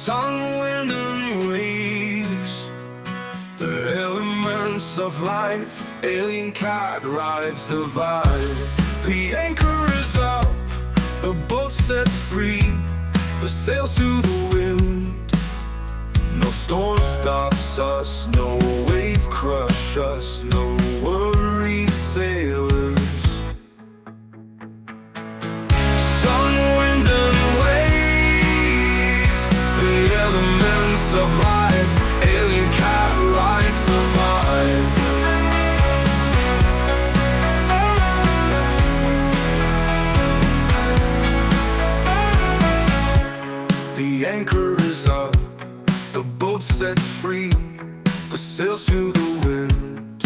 Sun, wind, and waves, the elements of life. AlienKat rides the vibe. The anchor is up, the boat sets free, the sails to the wind. No storm stops us, no wave crush us, no worries, sailors. Sun, wind, and waves, the elements of life. AlienKat rides the vibe. The anchor is up, the boat sets free, the sails to the wind.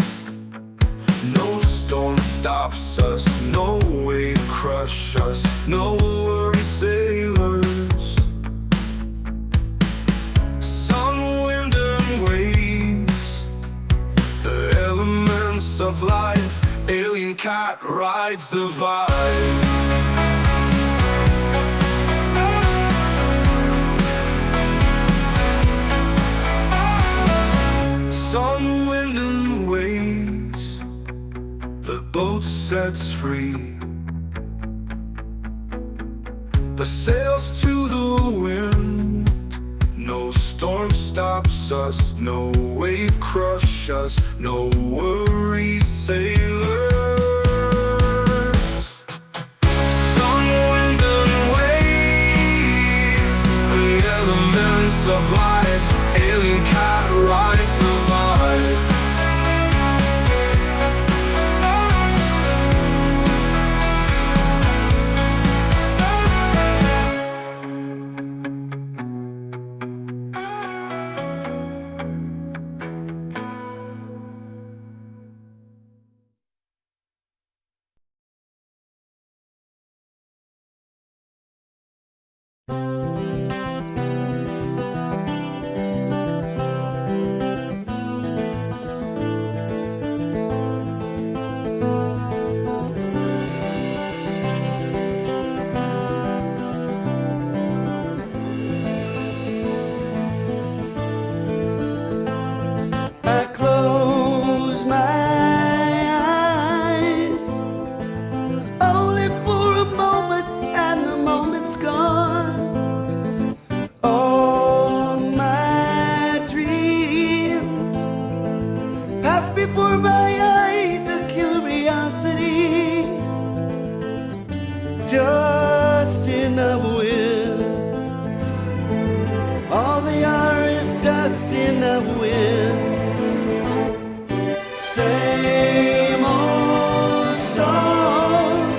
No storm stops us, no wave crush us, no worries, sailors. Sun, wind, and waves, the elements of life. AlienKat rides the vibe. Sun, wind, and waves, the boat sets free, the sails to the wind. No storm stops us, no wave crush us, no worries, sailors. Sun, wind, and waves, the elements of life. AlienKat rides the vibe. Before my eyes, a curiosity, dust in the wind. All they are is dust in the wind. Same old song,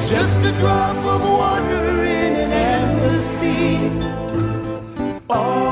just a drop of water in an endless sea. All